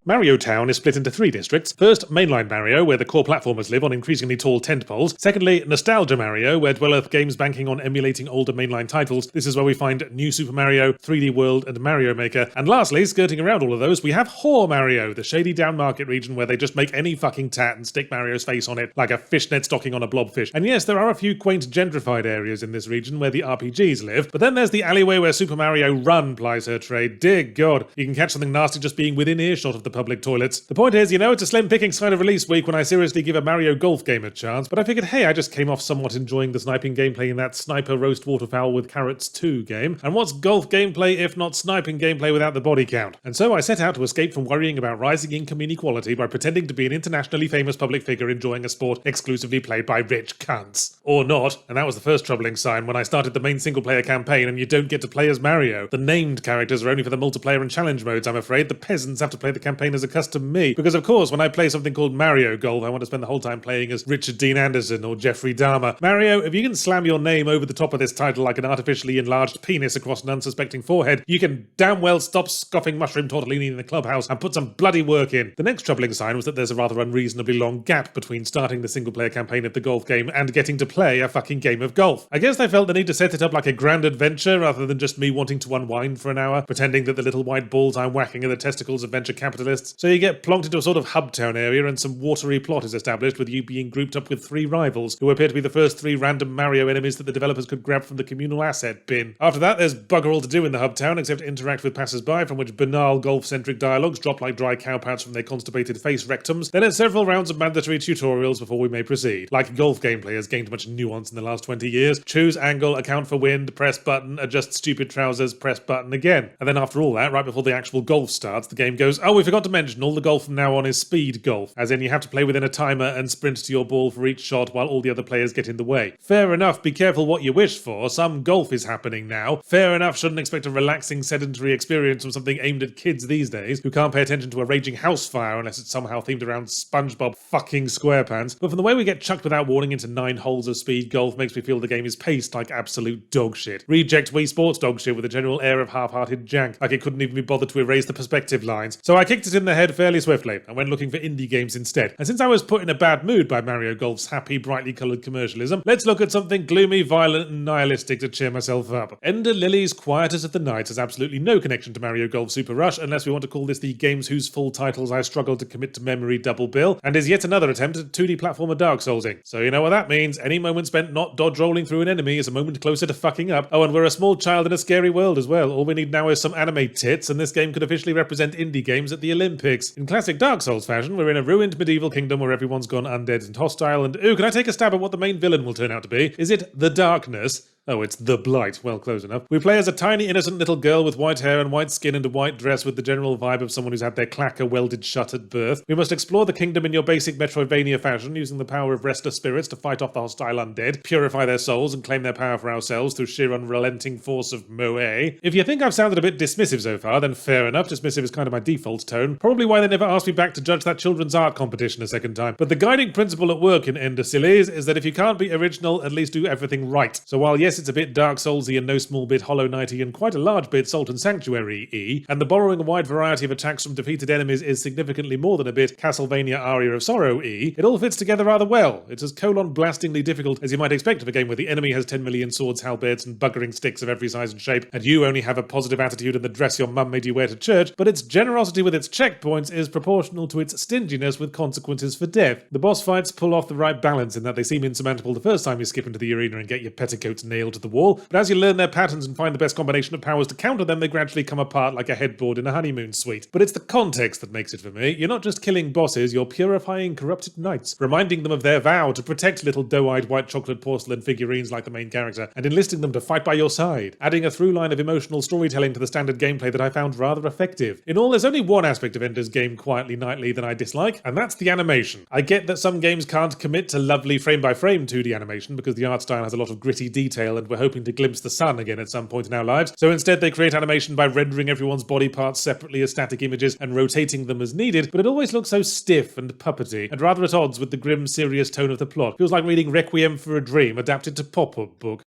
Mario Town is split into three districts. First, mainline Mario, where the core platformers live on increasingly tall tent poles. Secondly, Nostalgia Mario, where dwelleth games banking on emulating older mainline titles. This is where we find New Super Mario, 3D World, and Mario Maker. And lastly, skirting around all of those, we have Whore Mario, the shady down market region where they just make any fucking tat and stick Mario's face on it like a fishnet stocking on a blobfish. And yes, there are a few quaint gentrified areas in this region where the RPGs live, but then there's the alleyway where Super Mario Run plies her trade. Dear God, you can catch something nasty just being within earshot of the public toilets. The point is, it's a slim pickings kind of release week when I seriously give a Mario Golf game a chance, but I figured, hey, I just came off somewhat enjoying the sniping gameplay in that Sniper Roast Waterfowl with Carrots 2 game, and what's golf gameplay if not sniping gameplay without the body count? And so I set out to escape from worrying about rising income inequality by pretending to be an internationally famous public figure enjoying a sport exclusively played by rich cunts. Or not, and that was the first troubling sign when I started the main single-player campaign and you don't get to play as Mario. The named characters are only for the multiplayer and challenge modes, I'm afraid. The peasants have to play the campaign as a custom me. Because of course, when I play something called Mario Golf, I want to spend the whole time playing as Richard Dean Anderson or Jeffrey Dahmer. Mario, if you can slam your name over the top of this title like an artificially enlarged penis across an unsuspecting forehead, you can damn well stop scoffing mushroom tortellini in the clubhouse and put some bloody work in. The next troubling sign was that there's a rather unreasonably long gap between starting the single-player campaign of the golf game and getting to play a fucking game of golf. I guess I felt the need to set it up like a grand adventure rather than just me wanting to unwind for an hour, pretending that the little white balls I'm whacking are the testicles of venture capitalists. So you get plonked into a sort of hub-town area and some watery plot is established with you being grouped up with three rivals, who appear to be the first three random Mario enemies that the developers could grab from the communal asset bin. After that, there's bugger all to do in the hub-town except interact with passers-by, from which banal golf-centric dialogues drop like dry cowpats from their constipated face rectums. Then it's several rounds of mandatory tutorials before we may proceed. Like golf gameplay has gained much nuance in the last 20 years. Choose angle, account for wind, press button, adjust stupid trousers, press button again. And then after all that, right before the actual golf starts, the game goes, oh, we forgot to mention all the golf from now on is speed golf, as in you have to play within a timer and sprint to your ball for each shot while all the other players get in the way. Fair enough, be careful what you wish for, some golf is happening now. Fair enough, shouldn't expect a relaxing sedentary experience from something aimed at kids these days, who can't pay attention to a raging house fire unless it's somehow themed around SpongeBob fucking SquarePants. But from the way we get chucked without warning into 9 holes of speed golf makes me feel the game is paced like absolute dog shit. Reject Wii Sports dog shit with a general air of half-hearted jank, like it couldn't even be bothered to erase the perspective lines. So I kicked it in the head fairly swiftly, and went looking for indie games instead. And since I was put in a bad mood by Mario Golf's happy, brightly coloured commercialism, let's look at something gloomy, violent, and nihilistic to cheer myself up. Ender Lily's Quiet as of the Night has absolutely no connection to Mario Golf Super Rush, unless we want to call this the games whose full titles I struggle to commit to memory double bill, and is yet another attempt at 2D platformer Dark Soulsing. So you know what that means. Any moment spent not dodge rolling through an enemy is a moment closer to fucking up. Oh, and we're a small child in a scary world as well. All we need now is some anime tits, and this game could officially represent indie games at the Olympics. In classic Dark Souls fashion, we're in a ruined medieval kingdom where everyone's gone undead and hostile, and ooh, can I take a stab at what the main villain will turn out to be? Is it the Darkness? Oh, it's the Blight. Well, close enough. We play as a tiny, innocent little girl with white hair and white skin and a white dress with the general vibe of someone who's had their clacker welded shut at birth. We must explore the kingdom in your basic Metroidvania fashion, using the power of restless spirits to fight off the hostile undead, purify their souls, and claim their power for ourselves through sheer unrelenting force of moe. If you think I've sounded a bit dismissive so far, then fair enough. Dismissive is kind of my default tone. Probably why they never asked me back to judge that children's art competition a second time. But the guiding principle at work in Ender Sillies is that if you can't be original, at least do everything right. So while yes, it's a bit Dark Souls and no small bit Hollow Knighty and quite a large bit Salt and Sanctuary-y, and the borrowing a wide variety of attacks from defeated enemies is significantly more than a bit Castlevania Aria of Sorrow-y, it all fits together rather well. It's as colon-blastingly difficult as you might expect of a game where the enemy has 10 million swords, halberds, and buggering sticks of every size and shape, and you only have a positive attitude and the dress your mum made you wear to church, but its generosity with its checkpoints is proportional to its stinginess with consequences for death. The boss fights pull off the right balance in that they seem insurmountable the first time you skip into the arena and get your petticoats nailed to the wall, but as you learn their patterns and find the best combination of powers to counter them, they gradually come apart like a headboard in a honeymoon suite. But it's the context that makes it for me. You're not just killing bosses, you're purifying corrupted knights, reminding them of their vow to protect little doe-eyed white chocolate porcelain figurines like the main character, and enlisting them to fight by your side, adding a through line of emotional storytelling to the standard gameplay that I found rather effective. In all, there's only one aspect of Ender's game Quietly Nightly that I dislike, and that's the animation. I get that some games can't commit to lovely frame-by-frame 2D animation because the art style has a lot of gritty detail and we're hoping to glimpse the sun again at some point in our lives, so instead they create animation by rendering everyone's body parts separately as static images and rotating them as needed, but it always looks so stiff and puppety, and rather at odds with the grim, serious tone of the plot. Feels like reading Requiem for a Dream adapted to pop-up book.